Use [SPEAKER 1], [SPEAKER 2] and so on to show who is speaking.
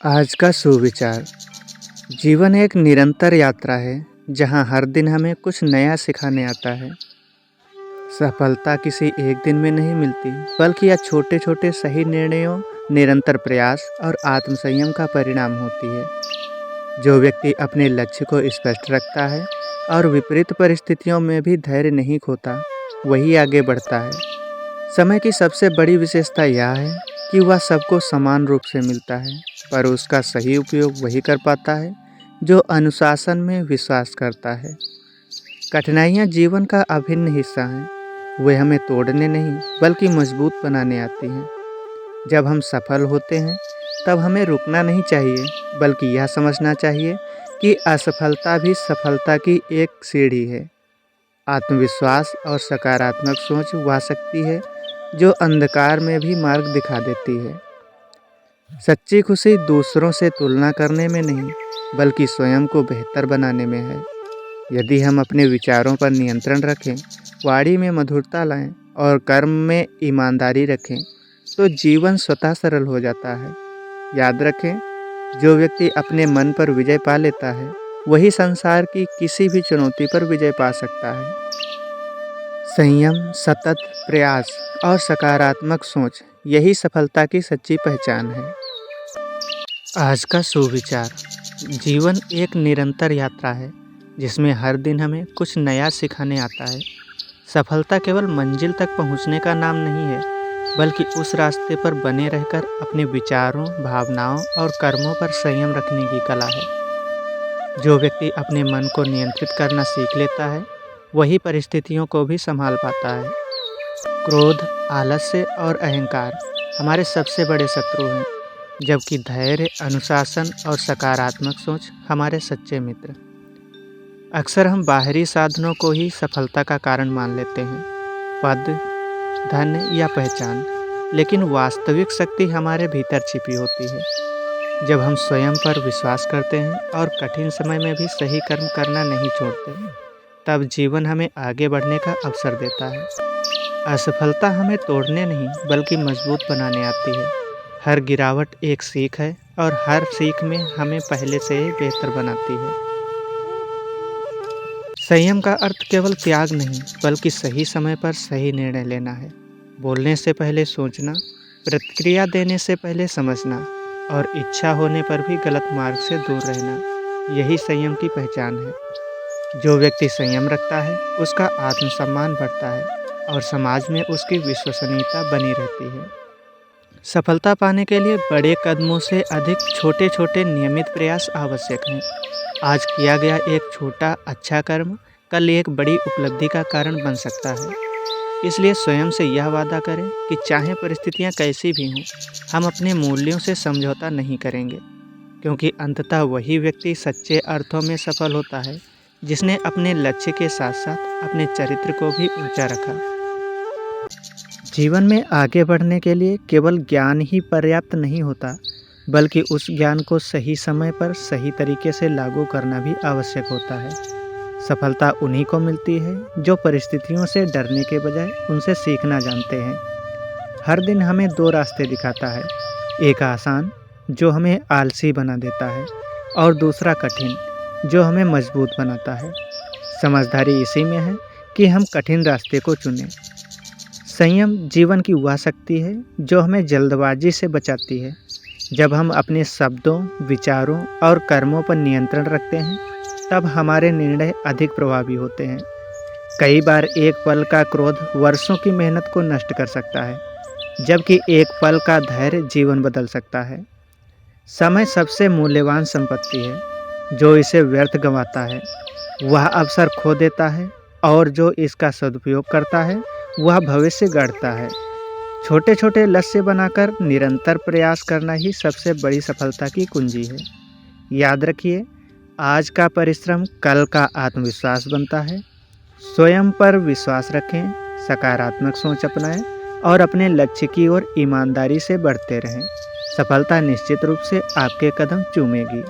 [SPEAKER 1] आज का सुविचार। जीवन एक निरंतर यात्रा है जहाँ हर दिन हमें कुछ नया सिखाने आता है। सफलता किसी एक दिन में नहीं मिलती, बल्कि यह छोटे छोटे सही निर्णयों, निरंतर प्रयास और आत्मसंयम का परिणाम होती है। जो व्यक्ति अपने लक्ष्य को स्पष्ट रखता है और विपरीत परिस्थितियों में भी धैर्य नहीं खोता, वही आगे बढ़ता है। समय की सबसे बड़ी विशेषता यह है कि वह सबको समान रूप से मिलता है, पर उसका सही उपयोग वही कर पाता है जो अनुशासन में विश्वास करता है। कठिनाइयाँ जीवन का अभिन्न हिस्सा हैं। वे हमें तोड़ने नहीं, बल्कि मजबूत बनाने आती हैं। जब हम सफल होते हैं, तब हमें रुकना नहीं चाहिए, बल्कि यह समझना चाहिए कि असफलता भी सफलता की एक सीढ़ी है। आत्मविश्वास और सकारात्मक सोच वह शक्ति है जो अंधकार में भी मार्ग दिखा देती है। सच्ची खुशी दूसरों से तुलना करने में नहीं, बल्कि स्वयं को बेहतर बनाने में है। यदि हम अपने विचारों पर नियंत्रण रखें, वाणी में मधुरता लाएं और कर्म में ईमानदारी रखें, तो जीवन स्वतः सरल हो जाता है। याद रखें, जो व्यक्ति अपने मन पर विजय पा लेता है, वही संसार की किसी भी चुनौती पर विजय पा सकता है। संयम, सतत प्रयास और सकारात्मक सोच, यही सफलता की सच्ची पहचान है। आज का सुविचार। जीवन एक निरंतर यात्रा है जिसमें हर दिन हमें कुछ नया सिखाने आता है। सफलता केवल मंजिल तक पहुंचने का नाम नहीं है, बल्कि उस रास्ते पर बने रहकर अपने विचारों, भावनाओं और कर्मों पर संयम रखने की कला है। जो व्यक्ति अपने मन को नियंत्रित करना सीख लेता है, वही परिस्थितियों को भी संभाल पाता है। क्रोध, आलस्य और अहंकार हमारे सबसे बड़े शत्रु हैं, जबकि धैर्य, अनुशासन और सकारात्मक सोच हमारे सच्चे मित्र। अक्सर हम बाहरी साधनों को ही सफलता का कारण मान लेते हैं, पद, धन या पहचान, लेकिन वास्तविक शक्ति हमारे भीतर छिपी होती है। जब हम स्वयं पर विश्वास करते हैं और कठिन समय में भी सही कर्म करना नहीं छोड़ते, तब जीवन हमें आगे बढ़ने का अवसर देता है। असफलता हमें तोड़ने नहीं, बल्कि मजबूत बनाने आती है। हर गिरावट एक सीख है और हर सीख में हमें पहले से ही बेहतर बनाती है। संयम का अर्थ केवल त्याग नहीं, बल्कि सही समय पर सही निर्णय लेना है। बोलने से पहले सोचना, प्रतिक्रिया देने से पहले समझना और इच्छा होने पर भी गलत मार्ग से दूर रहना, यही संयम की पहचान है। जो व्यक्ति संयम रखता है, उसका आत्मसम्मान बढ़ता है और समाज में उसकी विश्वसनीयता बनी रहती है। सफलता पाने के लिए बड़े कदमों से अधिक छोटे छोटे नियमित प्रयास आवश्यक हैं। आज किया गया एक छोटा अच्छा कर्म कल एक बड़ी उपलब्धि का कारण बन सकता है। इसलिए स्वयं से यह वादा करें कि चाहे परिस्थितियां कैसी भी हों, हम अपने मूल्यों से समझौता नहीं करेंगे, क्योंकि अंततः वही व्यक्ति सच्चे अर्थों में सफल होता है जिसने अपने लक्ष्य के साथ साथ अपने चरित्र को भी ऊंचा रखा। जीवन में आगे बढ़ने के लिए केवल ज्ञान ही पर्याप्त नहीं होता, बल्कि उस ज्ञान को सही समय पर सही तरीके से लागू करना भी आवश्यक होता है। सफलता उन्हीं को मिलती है जो परिस्थितियों से डरने के बजाय उनसे सीखना जानते हैं। हर दिन हमें दो रास्ते दिखाता है, एक आसान जो हमें आलसी बना देता है, और दूसरा कठिन जो हमें मजबूत बनाता है। समझदारी इसी में है कि हम कठिन रास्ते को चुनें। संयम जीवन की वह शक्ति है जो हमें जल्दबाजी से बचाती है। जब हम अपने शब्दों, विचारों और कर्मों पर नियंत्रण रखते हैं, तब हमारे निर्णय अधिक प्रभावी होते हैं। कई बार एक पल का क्रोध वर्षों की मेहनत को नष्ट कर सकता है, जबकि एक पल का धैर्य जीवन बदल सकता है। समय सबसे मूल्यवान संपत्ति है। जो इसे व्यर्थ गंवाता है, वह अवसर खो देता है, और जो इसका सदुपयोग करता है, वह भविष्य गढ़ता है। छोटे छोटे लक्ष्य बनाकर निरंतर प्रयास करना ही सबसे बड़ी सफलता की कुंजी है। याद रखिए, आज का परिश्रम कल का आत्मविश्वास बनता है। स्वयं पर विश्वास रखें, सकारात्मक सोच अपनाएं और अपने लक्ष्य की ओर ईमानदारी से बढ़ते रहें। सफलता निश्चित रूप से आपके कदम चूमेगी।